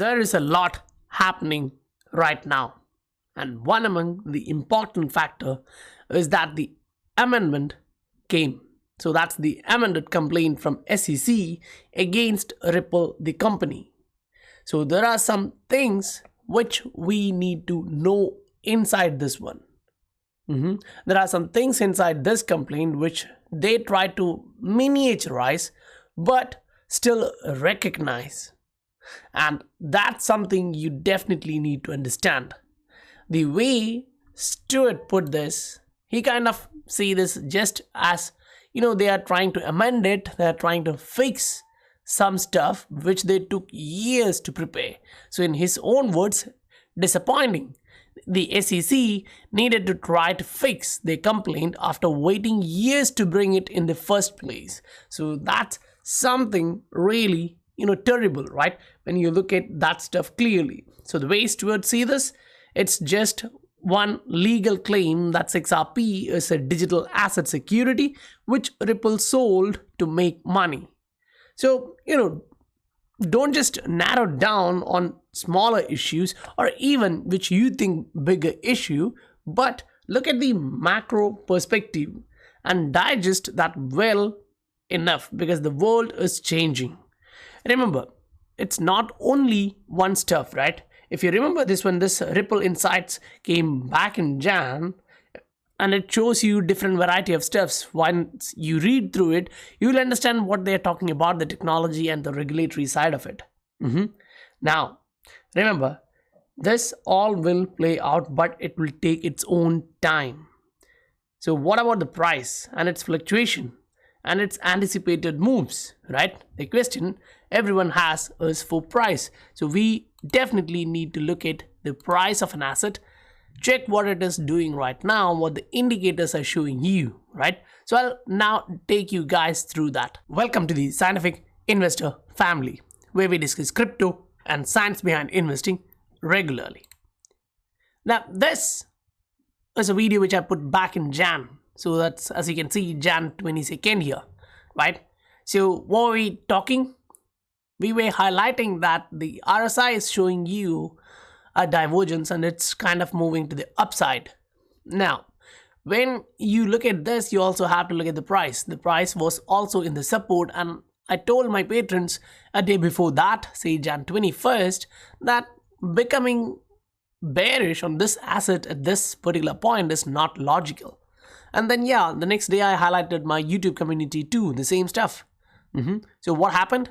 there is a lot happening right now, and one among the important factor is that the amendment came. So that's the amended complaint from SEC against Ripple, the company. So there are some things which we need to know inside this one. There are some things inside this complaint which they try to miniaturize but still recognize. And that's something you definitely need to understand. The way Stuart put this, he kind of see this just as, they are trying to amend it, they are trying to fix some stuff which they took years to prepare. So in his own words, disappointing. The SEC needed to try to fix their complaint after waiting years to bring it in the first place. So that's something really, terrible, right? When you look at that stuff clearly. So the way Stuart see this, it's just one legal claim that XRP is a digital asset security which Ripple sold to make money. So, don't just narrow down on smaller issues or even which you think bigger issue, but look at the macro perspective and digest that well enough, because the world is changing. Remember, it's not only one stuff, right? If you remember this, when this Ripple Insights came back in Jan, and it shows you different variety of stuffs. Once you read through it, you will understand what they're talking about, the technology and the regulatory side of it. Now, remember, this all will play out, but it will take its own time. So what about the price and its fluctuation and its anticipated moves, right? The question everyone has is for price. So we definitely need to look at the price of an asset, check what it is doing right now, what the indicators are showing you, right? So I'll now take you guys through that. Welcome to the Scientific Investor family, where we discuss crypto and science behind investing regularly. Now, this is a video which I put back in Jan. So that's, as you can see, Jan 22nd here, right? So what were we talking? We were highlighting that the RSI is showing you a divergence and it's kind of moving to the upside. Now, when you look at this, you also have to look at the price. The price was also in the support, and I told my patrons a day before that, say Jan 21st, that becoming bearish on this asset at this particular point is not logical. And then the next day I highlighted my YouTube community too, the same stuff. So what happened?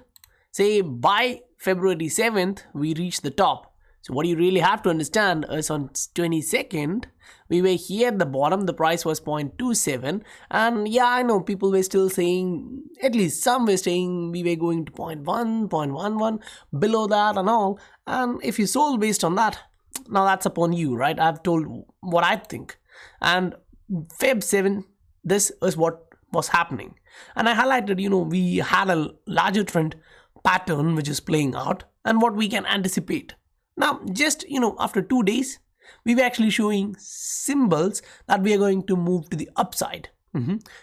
Say by February 7th, we reached the top. So what you really have to understand is on 22nd, we were here at the bottom, the price was 0.27, and I know people were still saying, at least some were saying we were going to 0.1, 0.11, below that and all. And if you sold based on that, now that's upon you, right? I've told what I think. And Feb 7, this is what was happening. And I highlighted, we had a larger trend pattern which is playing out and what we can anticipate. Now, just, after 2 days, we were actually showing symbols that we are going to move to the upside.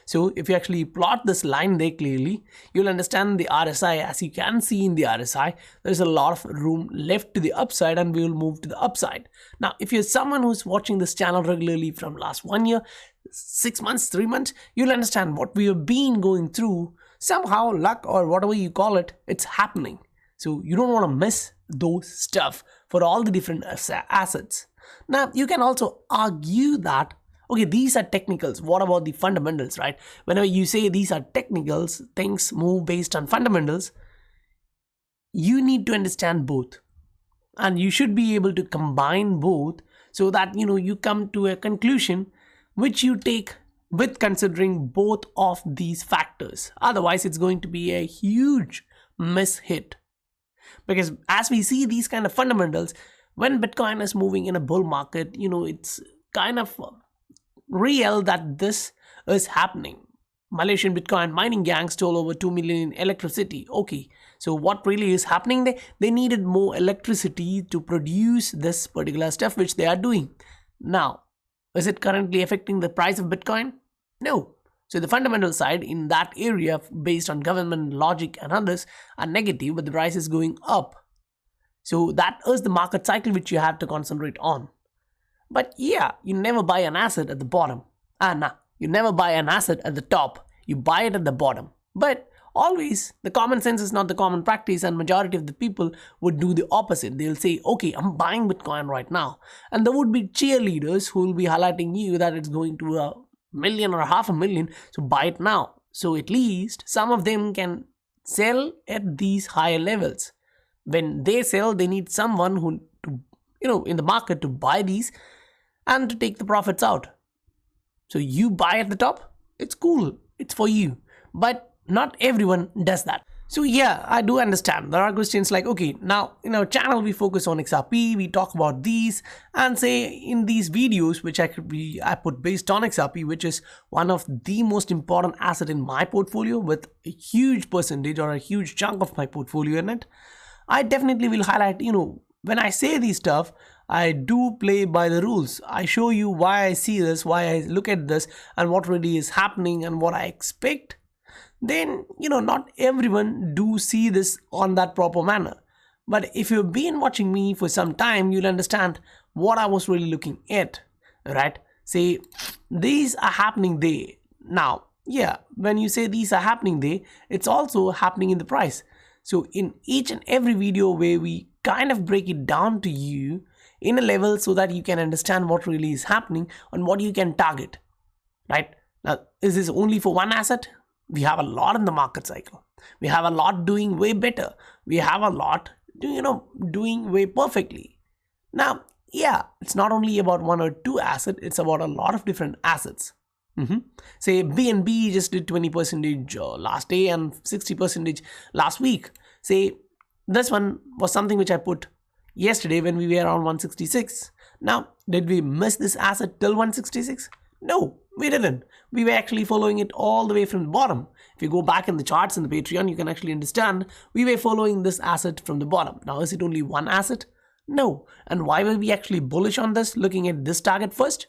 So if you actually plot this line there clearly, you'll understand the RSI. As you can see in the RSI, there's a lot of room left to the upside and we will move to the upside. Now, if you're someone who's watching this channel regularly from last 1 year, 6 months, 3 months, you'll understand what we have been going through. Somehow, luck or whatever you call it, it's happening. So you don't want to miss those stuff for all the different assets. Now, you can also argue that, okay, these are technicals. What about the fundamentals, right? Whenever you say these are technicals, things move based on fundamentals, you need to understand both. And you should be able to combine both so that, you come to a conclusion which you take with considering both of these factors. Otherwise, it's going to be a huge mishit. Because as we see these kind of fundamentals, when Bitcoin is moving in a bull market, it's kind of real that this is happening. Malaysian Bitcoin mining gang stole over 2 million in electricity. Okay, so what really is happening there? They needed more electricity to produce this particular stuff which they are doing. Now, is it currently affecting the price of Bitcoin? No. So the fundamental side in that area based on government logic and others are negative, but the price is going up. So that is the market cycle which you have to concentrate on. But yeah, you never buy an asset at the bottom. Nah, you never buy an asset at the top. You buy it at the bottom. But always, the common sense is not the common practice, and majority of the people would do the opposite. They'll say, okay, I'm buying Bitcoin right now. And there would be cheerleaders who will be highlighting you that it's going to $1 million or $500,000, so buy it now. So at least some of them can sell at these higher levels. When they sell, they need someone who in the market to buy these and to take the profits out. So you buy at the top, it's cool, it's for you. But not everyone does that. So yeah, I do understand. There are questions like, okay, now in our channel we focus on XRP, we talk about these, and say in these videos which I put based on XRP, which is one of the most important asset in my portfolio with a huge percentage or a huge chunk of my portfolio in it, I definitely will highlight, when I say these stuff, I do play by the rules. I show you why I see this, why I look at this, and what really is happening and what I expect. Then, not everyone do see this on that proper manner. But if you've been watching me for some time, you'll understand what I was really looking at, right? Say, these are happening there. Now, yeah, when you say these are happening there, it's also happening in the price. So in each and every video where we kind of break it down to you in a level so that you can understand what really is happening and what you can target, right? Now, is this only for one asset? We have a lot in the market cycle. We have a lot doing way better. We have a lot, doing way perfectly. Now, yeah, it's not only about one or two assets, it's about a lot of different assets. Say BNB just did 20% last day and 60% last week. Say this one was something which I put yesterday when we were around 166. Now, did we miss this asset till 166? No, we didn't. We were actually following it all the way from the bottom. If you go back in the charts in the Patreon, you can actually understand we were following this asset from the bottom. Now, is it only one asset? No. And why were we actually bullish on this, looking at this target first?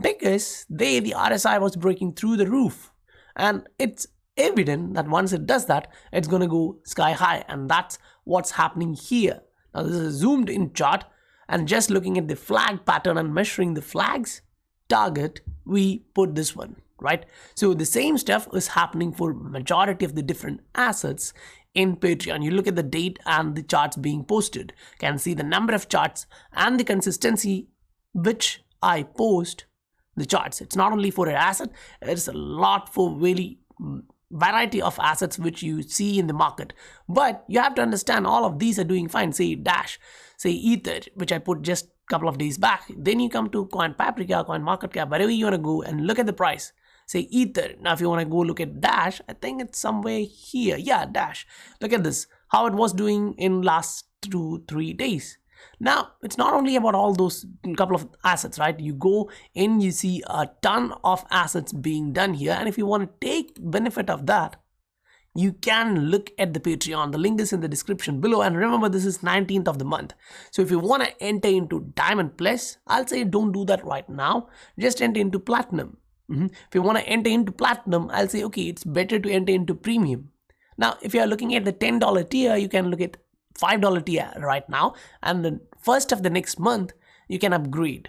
Because the RSI was breaking through the roof. And it's evident that once it does that, it's going to go sky high. And that's what's happening here. Now, this is a zoomed in chart. And just looking at the flag pattern and measuring the flags target, we put this one, right? So the same stuff is happening for majority of the different assets in Patreon. You look at the date and the charts being posted. You can see the number of charts and the consistency which I post the charts. It's not only for an asset, it's a lot for really variety of assets which you see in the market. But you have to understand all of these are doing fine. Say Dash, say Ether, which I put just a couple of days back. Then you come to Coin Paprika, Coin Market Cap, wherever you want to go and look at the price. Say Ether. Now if you want to go look at Dash, I think it's somewhere here. Yeah, Dash. Look at this, how it was doing in last 2-3 days. Now, it's not only about all those couple of assets, right? You go in, you see a ton of assets being done here. And if you want to take benefit of that, you can look at the Patreon. The link is in the description below. And remember, this is 19th of the month. So if you want to enter into Diamond Plus, I'll say don't do that right now. Just enter into Platinum. If you want to enter into Platinum, I'll say, okay, it's better to enter into Premium. Now, if you're looking at the $10 tier, you can look at $5 tier right now, and the first of the next month you can upgrade.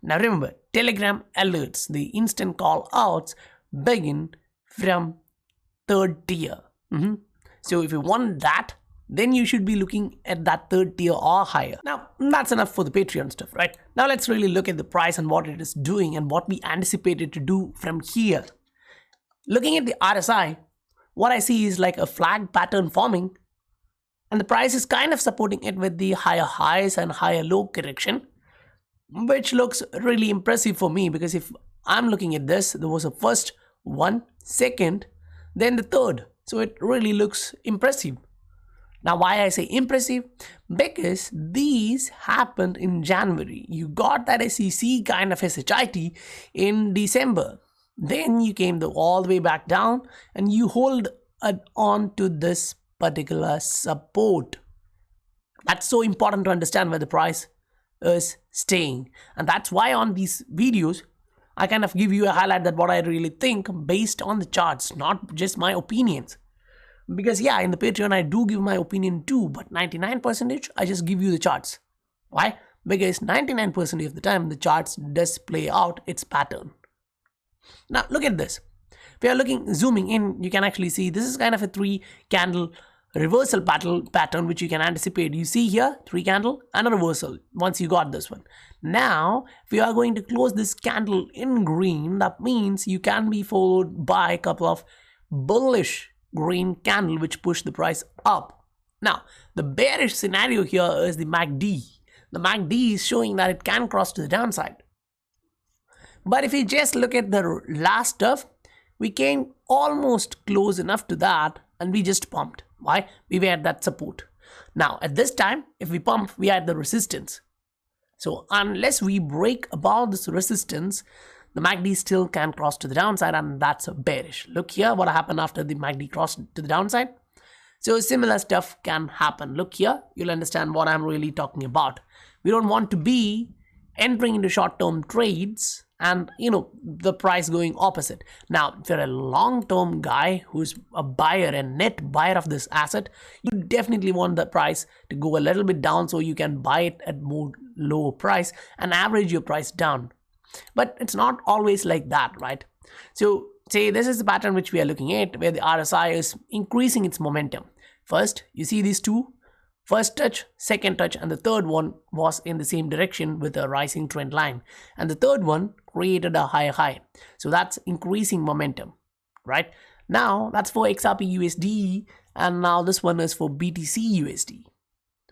Now remember, Telegram alerts, the instant call outs begin from 3rd tier. So if you want that, then you should be looking at that 3rd tier or higher. Now that's enough for the Patreon stuff, right? Now let's really look at the price and what it is doing and what we anticipated to do from here. Looking at the RSI, what I see is like a flag pattern forming, and the price is kind of supporting it with the higher highs and higher low correction, which looks really impressive for me, because if I'm looking at this, there was a first one, second, then the third. So it really looks impressive. Now why I say impressive? Because these happened in January. You got that SEC kind of SHIT in December. Then you came all the way back down and you hold on to this particular support. That's so important to understand where the price is staying. And that's why on these videos, I kind of give you a highlight that what I really think based on the charts, not just my opinions. Because yeah, in the Patreon, I do give my opinion too, but 99% I just give you the charts. Why? Because 99% of the time, the charts does play out its pattern. Now, look at this. If you are zooming in, you can actually see this is kind of a 3-candle reversal pattern which you can anticipate. You see here 3 candle and a reversal once you got this one. Now if you are going to close this candle in green, that means you can be followed by a couple of bullish green candle which push the price up. Now the bearish scenario here is the MACD. The MACD is showing that it can cross to the downside, but if you just look at the last stuff, we came almost close enough to that and we just pumped. Why? We were at that support. Now at this time, if we pump, we are at the resistance. So unless we break above this resistance, the MACD still can cross to the downside, and that's bearish. Look here what happened after the MACD crossed to the downside. So similar stuff can happen. Look here, you'll understand what I'm really talking about. We don't want to be entering into short-term trades and the price going opposite. Now if you're a long-term guy who's a buyer and net buyer of this asset, you definitely want the price to go a little bit down so you can buy it at more low price and average your price down. But it's not always like that, right? So say this is the pattern which we are looking at, where the RSI is increasing its momentum. First you see these two, first touch, second touch, and the third one was in the same direction with a rising trend line, and the third one created a higher high. So that's increasing momentum, right? Now that's for XRP USD, and now this one is for BTC USD.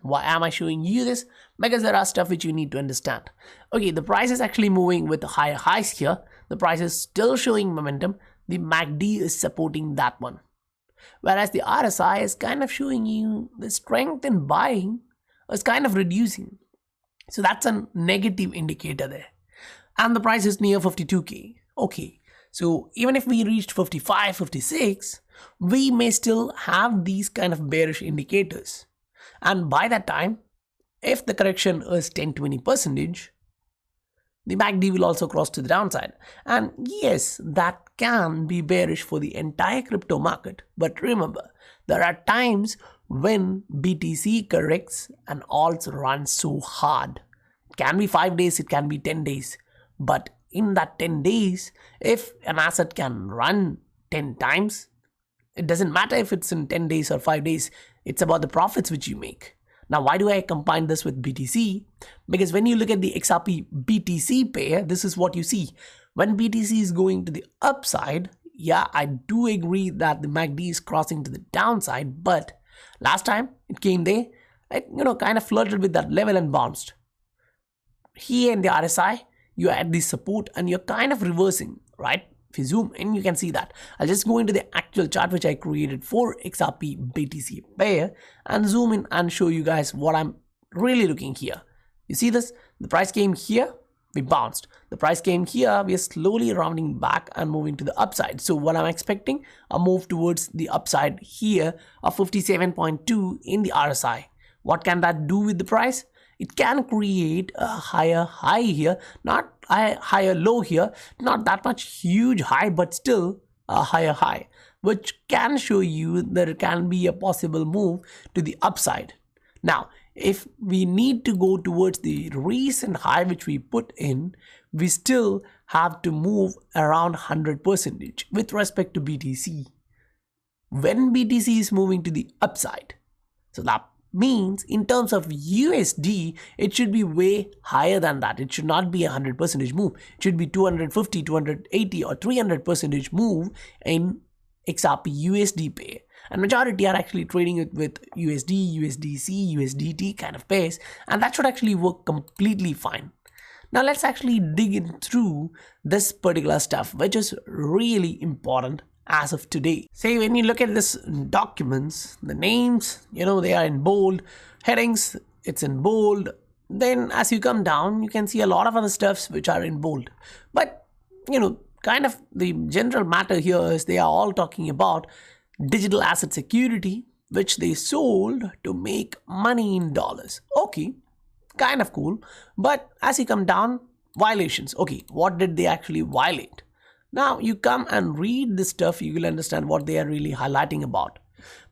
Why am I showing you this? Because there are stuff which you need to understand. Okay, the price is actually moving with higher highs here. The price is still showing momentum. The MACD is supporting that one, whereas the RSI is kind of showing you the strength in buying is kind of reducing. So that's a negative indicator there. And the price is near 52k. Okay, so even if we reached 55, 56, we may still have these kind of bearish indicators. And by that time, if the correction is 10-20%, the MACD will also cross to the downside. And yes, that can be bearish for the entire crypto market. But remember, there are times when BTC corrects and alts run so hard. It can be 5 days, it can be 10 days. But in that 10 days, if an asset can run 10 times, it doesn't matter if it's in 10 days or 5 days. It's about the profits which you make. Now, why do I combine this with BTC? Because when you look at the XRP BTC pair, this is what you see. When BTC is going to the upside, yeah, I do agree that the MACD is crossing to the downside, but last time it came there, it kind of flirted with that level and bounced. Here in the RSI, you're at the support and you're kind of reversing, right? If you zoom in, you can see that. I'll just go into the actual chart which I created for XRP BTC pair and zoom in and show you guys what I'm really looking here. You see this? The price came here, we bounced. The price came here, we are slowly rounding back and moving to the upside. So what I'm expecting, a move towards the upside here of 57.2 in the RSI. What can that do with the price? It can create a higher high here, not a higher low here, not that much huge high, but still a higher high, which can show you that it can be a possible move to the upside. Now, if we need to go towards the recent high which we put in, we still have to move around 100% with respect to BTC. When BTC is moving to the upside, so that means in terms of USD, it should be way higher than that. It should not be 100% move. It should be 250, 280 or 300% move in XRP USD pair. And majority are actually trading it with USD, USDC, USDT kind of pairs, and that should actually work completely fine. Now let's actually dig in through this particular stuff, which is really important as of today. Say when you look at this documents, the names, they are in bold, headings, it's in bold. Then as you come down, you can see a lot of other stuffs which are in bold. But, kind of the general matter here is they are all talking about digital asset security, which they sold to make money in dollars. Okay, kind of cool. But as you come down, violations. Okay, what did they actually violate? Now you come and read this stuff, you will understand what they are really highlighting about.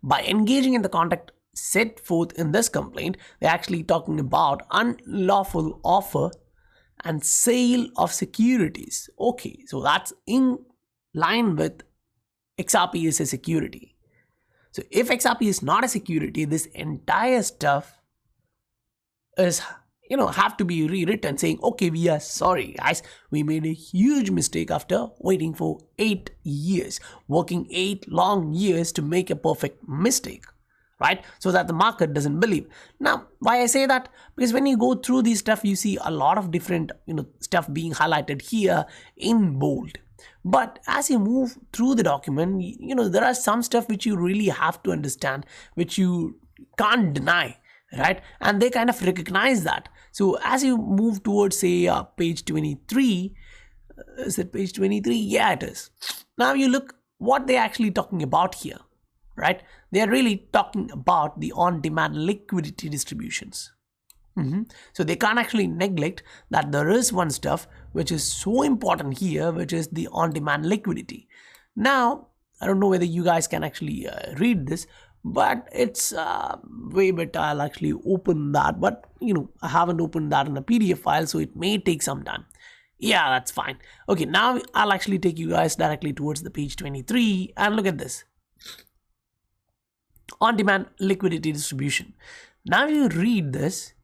By engaging in the conduct set forth in this complaint, they're actually talking about unlawful offer and sale of securities. Okay, so that's in line with XRP is a security. So if XRP is not a security, this entire stuff is, have to be rewritten saying, okay, we are sorry guys, we made a huge mistake after waiting for 8 years, working 8 long years to make a perfect mistake, right? So that the market doesn't believe. Now, why I say that? Because when you go through this stuff, you see a lot of different, stuff being highlighted here in bold. But as you move through the document, there are some stuff which you really have to understand, which you can't deny, right? And they kind of recognize that. So as you move towards, say, page 23, is it page 23? Yeah, it is. Now you look what they're actually talking about here, right? They're really talking about the on-demand liquidity distributions. So they can't actually neglect that there is one stuff which is so important here, which is the on-demand liquidity. Now, I don't know whether you guys can actually read this, but it's way better. I'll actually open that, but I haven't opened that in a PDF file, so it may take some time. Yeah, that's fine. Okay, now I'll actually take you guys directly towards the page 23 and look at this. On-demand liquidity distribution. Now you read this,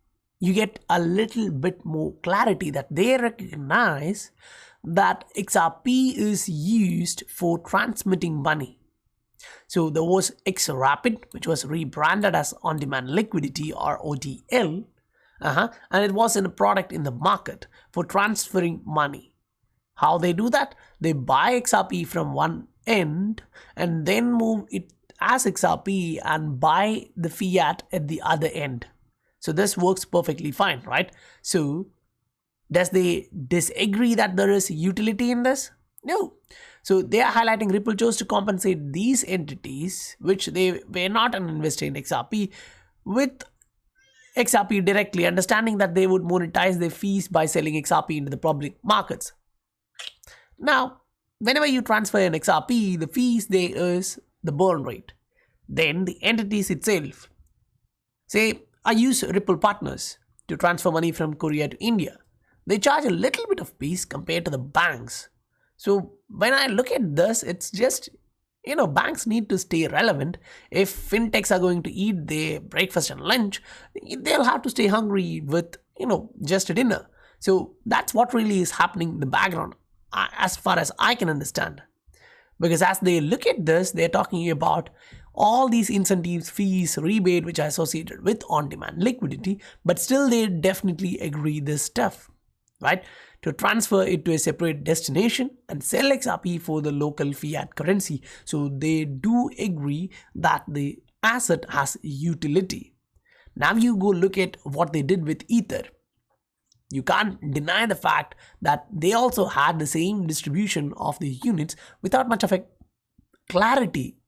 you get a little bit more clarity that they recognize that XRP is used for transmitting money. So there was XRP, which was rebranded as on-demand liquidity or ODL, and it was a product in the market for transferring money. How they do that? They buy XRP from one end and then move it as XRP and buy the fiat at the other end. So this works perfectly fine, right? So does they disagree that there is utility in this? No. So they are highlighting Ripple chose to compensate these entities, which they were not an investor in XRP, with XRP directly, understanding that they would monetize their fees by selling XRP into the public markets. Now, whenever you transfer an XRP, the fees there is the burn rate. Then the entities itself, say, I use Ripple partners to transfer money from Korea to India. They charge a little bit of fees compared to the banks. So when I look at this, it's just, banks need to stay relevant. If fintechs are going to eat their breakfast and lunch, they'll have to stay hungry with, just a dinner. So that's what really is happening in the background, as far as I can understand. Because as they look at this, they're talking about all these incentives, fees, rebate, which are associated with on-demand liquidity, but still they definitely agree this stuff, right? To transfer it to a separate destination and sell XRP for the local fiat currency. So they do agree that the asset has utility. Now you go look at what they did with Ether. You can't deny the fact that they also had the same distribution of the units without much of a clarity.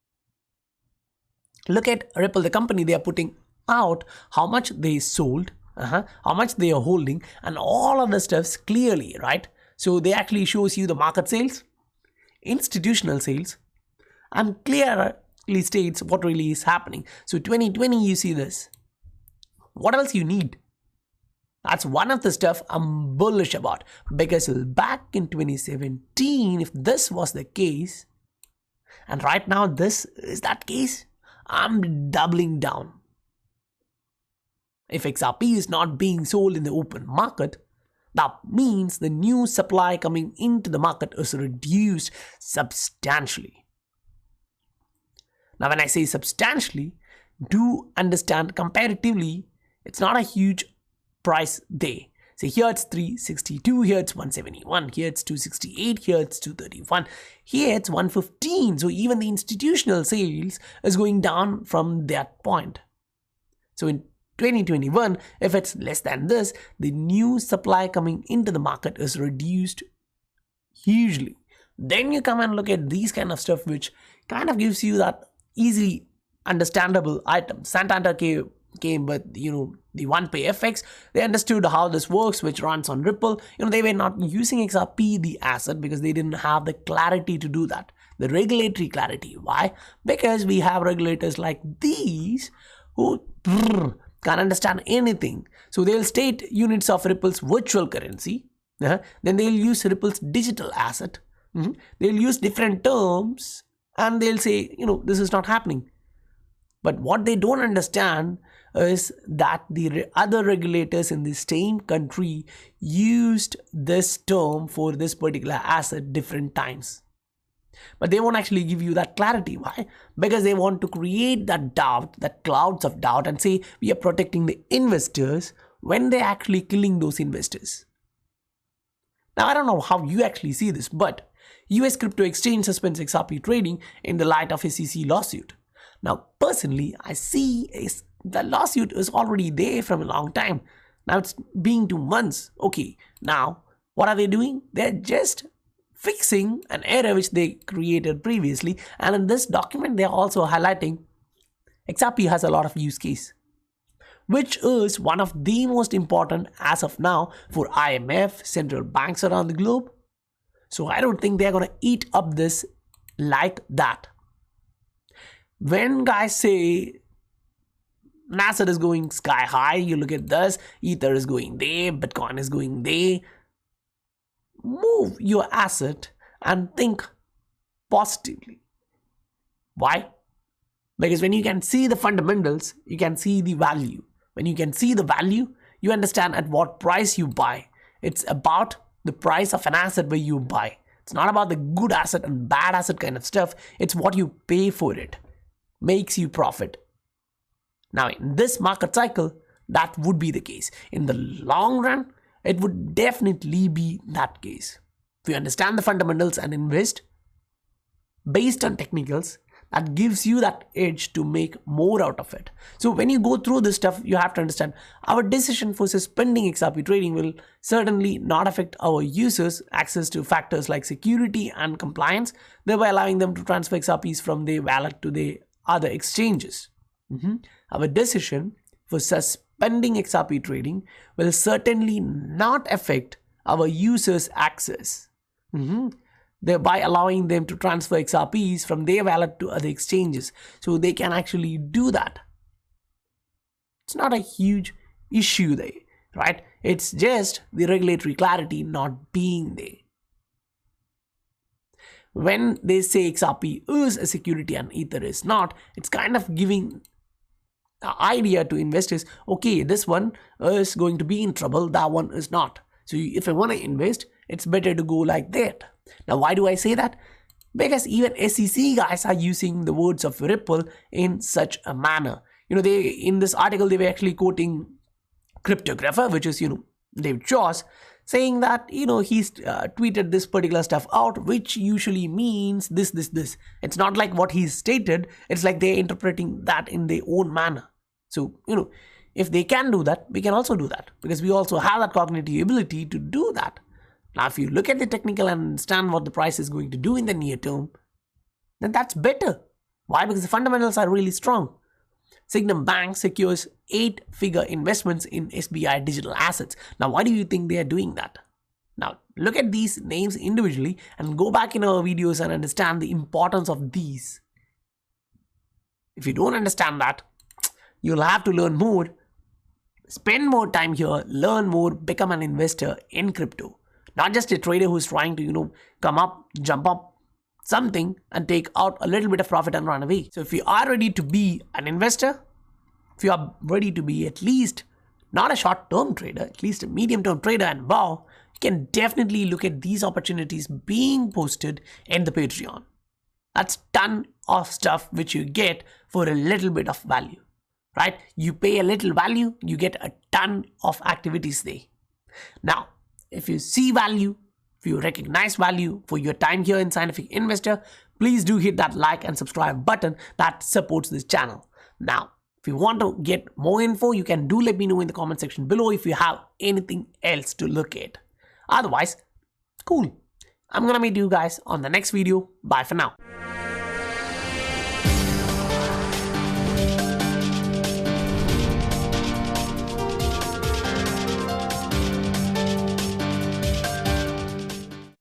Look at Ripple, the company, they are putting out how much they sold, how much they are holding, and all of the stuffs clearly, right? So they actually shows you the market sales, institutional sales, and clearly states what really is happening. So 2020, you see this. What else you need? That's one of the stuff I'm bullish about, because back in 2017, if this was the case, and right now this is that case, I'm doubling down. If XRP is not being sold in the open market, that means the new supply coming into the market is reduced substantially. Now, when I say substantially, do understand comparatively, it's not a huge price there. So here it's 362, here it's 171, here it's 268, here it's 231, here it's 115. So even the institutional sales is going down from that point. So in 2021, if it's less than this, the new supply coming into the market is reduced hugely. Then you come and look at these kind of stuff, which kind of gives you that easily understandable item. Santander came with, the OnePay FX. They understood how this works, which runs on Ripple. They were not using XRP, the asset, because they didn't have the clarity to do that. the regulatory clarity. Why? Because we have regulators like these who can't understand anything. So they'll state units of Ripple's virtual currency. Then they'll use Ripple's digital asset. They'll use different terms and they'll say, this is not happening. But what they don't understand is that the other regulators in the same country used this term for this particular asset different times. But they won't actually give you that clarity. Why? Because they want to create that doubt, that clouds of doubt, and say we are protecting the investors when they're actually killing those investors. Now, I don't know how you actually see this, but US crypto exchange suspends XRP trading in the light of SEC lawsuit. Now, personally, I see the lawsuit is already there from a long time. Now it's being 2 months. Okay, now what are they doing? They're just fixing an error which they created previously. And in this document, they're also highlighting XRP has a lot of use case, which is one of the most important as of now for IMF, central banks around the globe. So I don't think they're going to eat up this like that. When guys say asset is going sky high, you look at this, Ether is going there, Bitcoin is going there. Move your asset and think positively. Why? Because when you can see the fundamentals, you can see the value. When you can see the value, you understand at what price you buy. It's about the price of an asset where you buy. It's not about the good asset and bad asset kind of stuff. It's what you pay for it. Makes you profit. Now, in this market cycle, that would be the case. In the long run, it would definitely be that case. If you understand the fundamentals and invest based on technicals, that gives you that edge to make more out of it. So when you go through this stuff, you have to understand our decision for suspending XRP trading will certainly not affect our users' access to factors like security and compliance, thereby allowing them to transfer XRPs from their wallet to their other exchanges. Our decision for suspending XRP trading will certainly not affect our users' access, thereby allowing them to transfer XRPs from their wallet to other exchanges. So they can actually do that. It's not a huge issue there, right? It's just the regulatory clarity not being there. When they say XRP is a security and Ether is not, it's kind of giving an idea to investors, okay, this one is going to be in trouble, that one is not. So if I want to invest, it's better to go like that. Now, why do I say that? Because even SEC guys are using the words of Ripple in such a manner. They in this article, they were actually quoting cryptographer, which is, David Joss, saying that, he's tweeted this particular stuff out, which usually means this. It's not like what he's stated. It's like they're interpreting that in their own manner. So, if they can do that, we can also do that because we also have that cognitive ability to do that. Now, if you look at the technical and understand what the price is going to do in the near term, then that's better. Why? Because the fundamentals are really strong. Sygnum Bank secures 8-figure investments in SBI digital assets. Now, why do you think they are doing that? Now, look at these names individually and go back in our videos and understand the importance of these. If you don't understand that, you'll have to learn more, spend more time here, learn more, become an investor in crypto. Not just a trader who's trying to, come up, jump up something and take out a little bit of profit and run away. So if you are ready to be an investor, if you are ready to be at least not a short-term trader, at least a medium-term trader and wow, you can definitely look at these opportunities being posted in the Patreon. That's ton of stuff which you get for a little bit of value, right? You pay a little value, you get a ton of activities there. Now, if you see value, if you recognize value for your time here in Scientific Investor, please do hit that like and subscribe button that supports this channel. Now, if you want to get more info, you can do let me know in the comment section below if you have anything else to look at. Otherwise, cool. I'm gonna meet you guys on the next video. Bye for now.